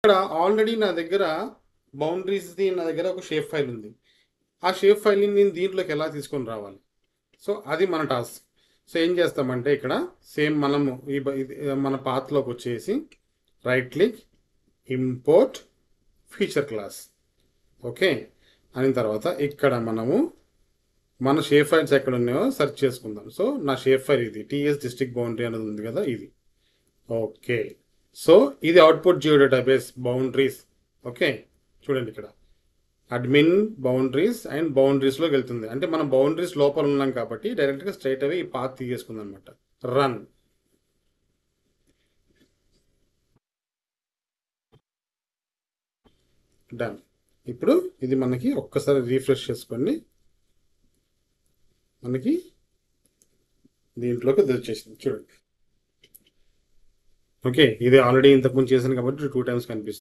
ఇక్కడ ఆల్రెడీ నా దగ్గర బౌండరీస్ది నా దగ్గర ఒక షేప్ ఫైల్ ఉంది. ఆ షేప్ ఫైల్ని నేను దీంట్లోకి ఎలా తీసుకొని రావాలి? సో అది మన టాస్క్. సో ఏం చేస్తామంటే ఇక్కడ సేమ్ మనము మన పాత్లోకి వచ్చేసి right click, import feature class. Okay అయిన తర్వాత ఇక్కడ మనము మన షేప్ ఫైల్స్ ఎక్కడ ఉన్నాయో సెర్చ్ చేసుకుందాం. సో నా షేప్ ఫైల్ ఇది టీఎస్ డిస్ట్రిక్ట్ బౌండరీ అనేది ఉంది కదా, ఇది. ఓకే సో ఇది output geo database boundaries. Okay చూడండి ఇక్కడ అడ్మిన్ బౌండరీస్ అండ్ బౌండరీస్లోకి వెళ్తుంది. అంటే మనం బౌండరీస్ లోపల ఉన్నాం కాబట్టి డైరెక్ట్గా స్ట్రైట్ అవే ఈ పాత్ తీసేసుకుంది అనమాట. రన్. డన్. ఇప్పుడు ఇది మనకి ఒక్కసారి రీఫ్రెష్ చేసుకోండి, మనకి దీంట్లోకి వచ్చేసింది చూడండి. ఓకే ఇది ఆల్రెడీ ఇంతకుముందు చేశాను కాబట్టి 2 times కనిపిస్తుంది.